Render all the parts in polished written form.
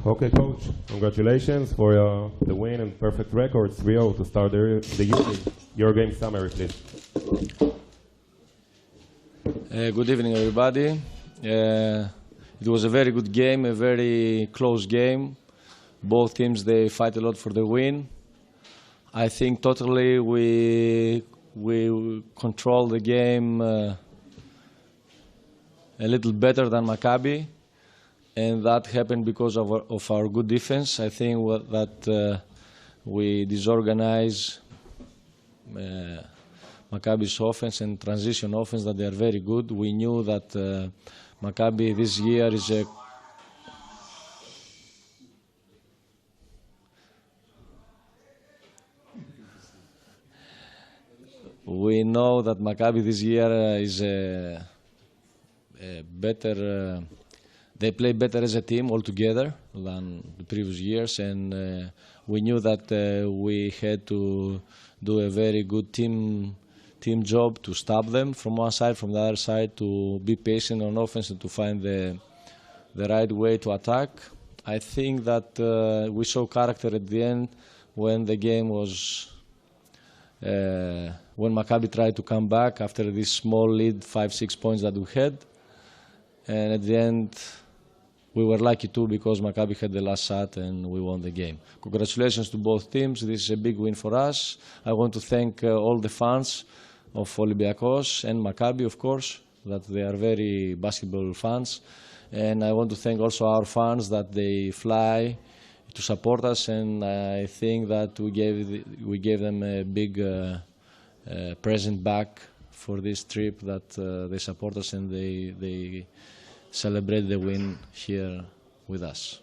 Okay, coach. Congratulations for the win and perfect record 3-0 to start the year. Your game summary, please. Good evening, everybody. It was a very good game, a very close game. Both teams, they fight a lot for the win. I think totally we control the game a little better than Maccabi, and that happened because of our good defense. I think that we disorganize Maccabi's offense and transition offense, that they are very good. We knew that Maccabi this year is a We know that Maccabi this year is a better. They play better as a team altogether than the previous years, and we knew that we had to do a very good team job to stop them from one side, from the other side, to be patient on offense and to find the right way to attack. I think that we saw character at the end when the game was. When Maccabi tried to come back after this small lead, 5-6 points that we had. And at the end, we were lucky too, because Maccabi had the last shot and we won the game. Congratulations to both teams. This is a big win for us. I want to thank all the fans of Olympiacos and Maccabi, of course, that they are very basketball fans. And I want to thank also our fans that they fly to support us, and I think that we gave them a big present back for this trip, that they support us and they celebrate the win here with us.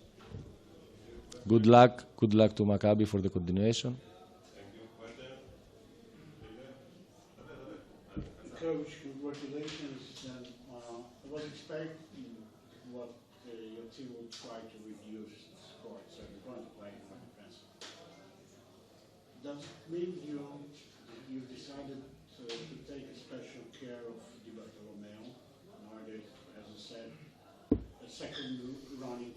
Good luck to Maccabi for the continuation. Coach, congratulations. And I was expecting what your team will try to reduce the score, so you're going to play more defensive. Does it mean you've decided to take a special care of Di Bartolomeo in order, as I said, a second running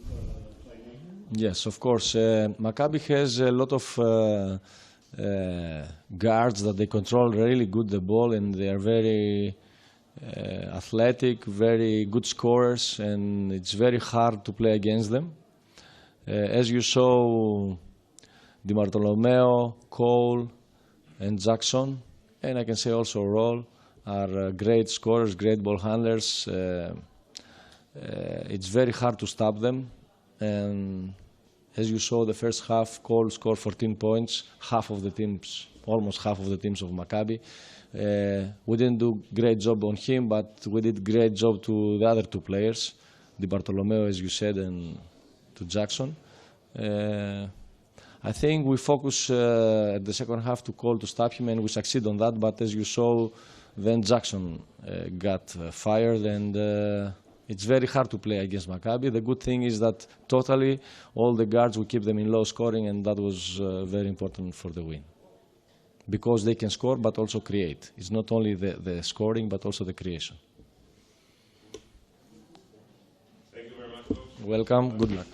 playmaker? Yes, of course. Maccabi has a lot of guards that they control really good the ball, and they are very athletic, very good scorers, and it's very hard to play against them. As you saw, Di Bartolomeo, Cole, and Jackson, and I can say also Roll, are great scorers, great ball handlers. It's very hard to stop them. And as you saw, the first half, Cole scored 14 points, almost half of the teams of Maccabi. We didn't do great job on him, but we did great job to the other two players, Di Bartolomeo, as you said, and to Jackson. I think we focus at the second half to Cole to stop him, and we succeed on that. But as you saw, then Jackson got fired, and it's very hard to play against Maccabi. The good thing is that totally all the guards, we keep them in low scoring, and that was very important for the win. Because they can score, but also create. It's not only the scoring, but also the creation. Thank you very much, coach. Welcome. Good luck.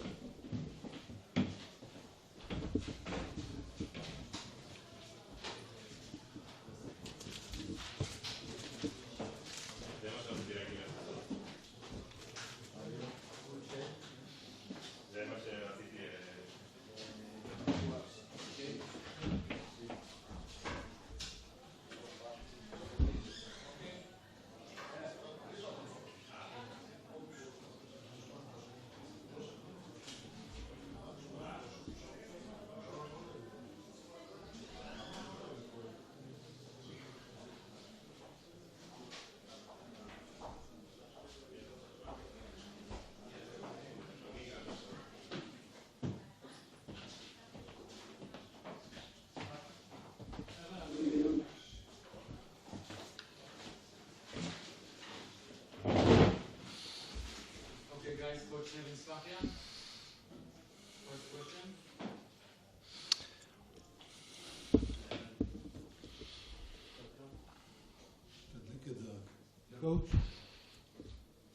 Coach,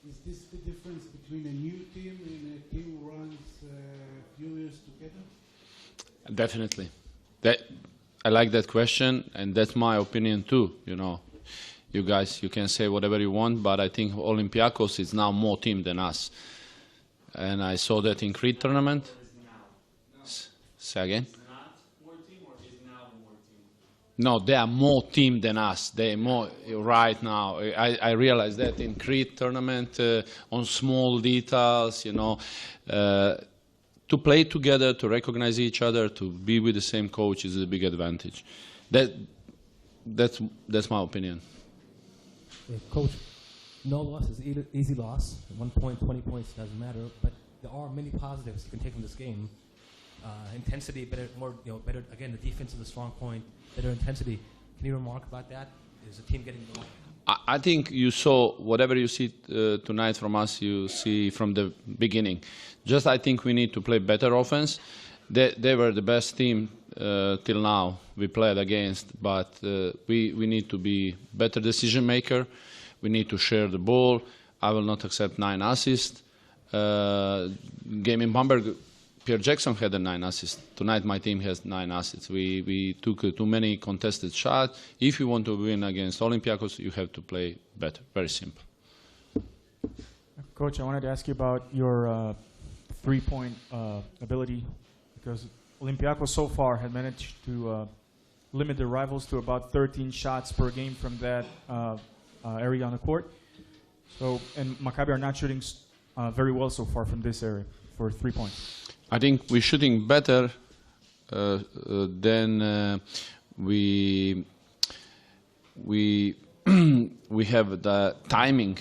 Is this the difference between a new team and a team who runs a few years together? Definitely. I like that question, and that's my opinion too. You know, you guys, you can say whatever you want, but I think Olympiacos is now more team than us. And I saw that in Crete tournament. Say again? No, they are more team than us. They are more right now. I realize that in Crete tournament on small details, you know, to play together, to recognize each other, to be with the same coach is a big advantage. That's my opinion. Coach, no loss is easy loss. 1 point, 20 points doesn't matter, but there are many positives you can take from this game. Intensity, better, more, better. Again, the defense is a strong point. Better intensity. Can you remark about that? Is the team getting more? I think you saw whatever you see tonight from us. You see from the beginning. Just I think we need to play better offense. They were the best team till now we played against, but we need to be better decision maker. We need to share the ball. I will not accept 9 assists. Game in Bamberg, Pierre Jackson had a 9 assists. Tonight my team has 9 assists. We took too many contested shots. If you want to win against Olympiacos, you have to play better. Very simple. Coach, I wanted to ask you about your three-point ability, because Olympiacos so far had managed to limit their rivals to about 13 shots per game from that area on the court. So, and Maccabi are not shooting very well so far from this area for 3 points. I think we're shooting better than we have the timing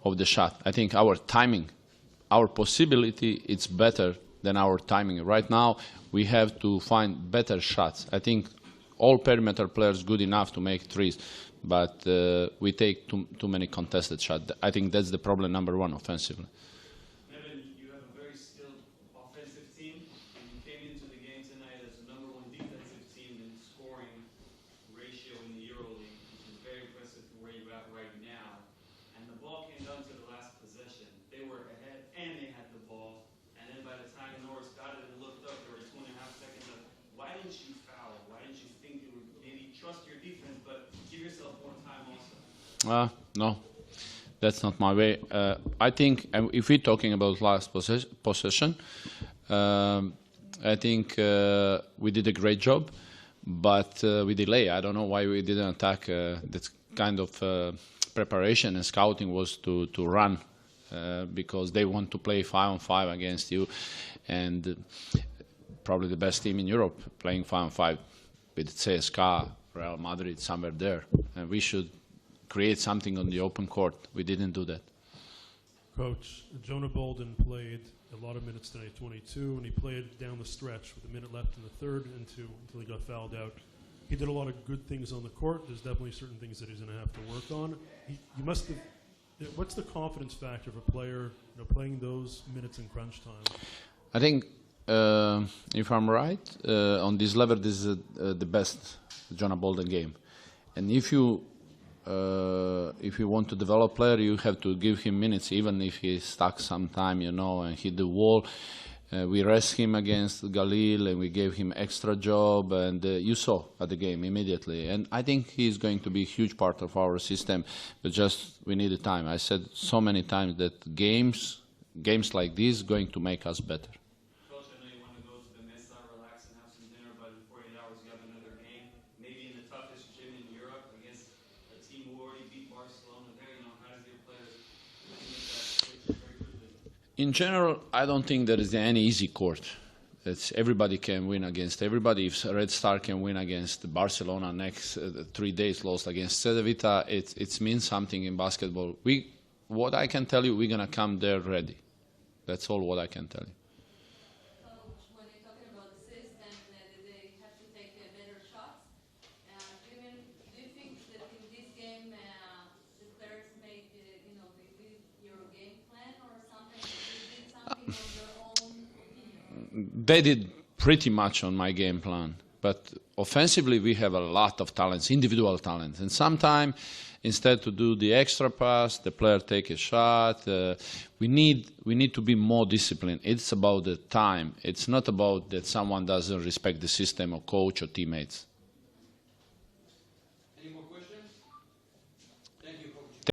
of the shot. I think our timing, our possibility, it's better than our timing. Right now, we have to find better shots. I think all perimeter players good enough to make threes, but we take too many contested shots. I think that's the problem number 1 offensively. No, that's not my way. I think if we're talking about last possession, I think we did a great job, but we delay. I don't know why we didn't attack. That kind of preparation and scouting was to run because they want to play 5-on-5 against you, and probably the best team in Europe playing 5-on-5 with CSKA, Real Madrid, somewhere there, and we should create something on the open court. We didn't do that. Coach, Jonah Bolden played a lot of minutes tonight, 22, and he played down the stretch with a minute left in the third until he got fouled out. He did a lot of good things on the court. There's definitely certain things that he's going to have to work on. You must have. What's the confidence factor of a player playing those minutes in crunch time? I think, if I'm right, on this level, this is the best Jonah Bolden game. And if you want to develop player, you have to give him minutes, even if he's stuck sometime, and hit the wall. We rest him against Galil, and we gave him extra job, and you saw at the game immediately. And I think he's going to be a huge part of our system, but just we need the time. I said so many times that games like this going to make us better. Coach, I know you want to go to the Mesa, relax and have some dinner, but in 48 hours you have another game, maybe in the toughest gym in Europe against a team who already beat Barcelona there. How does your players make that switch very quickly? In general, I don't think there is any easy court. Everybody can win against everybody. If Red Star can win against Barcelona next 3 days, lost against Cedevita, it means something in basketball. What I can tell you, we're going to come there ready. That's all what I can tell you. Coach, when you're talking about assists and they have to take better shots, do you think that in this game the players made your game plan or something? They did something on their own opinion? They did pretty much on my game plan, but offensively we have a lot of talents, individual talents, and sometimes instead to do the extra pass, the player take a shot. We need to be more disciplined. It's about the time. It's not about that someone doesn't respect the system or coach or teammates.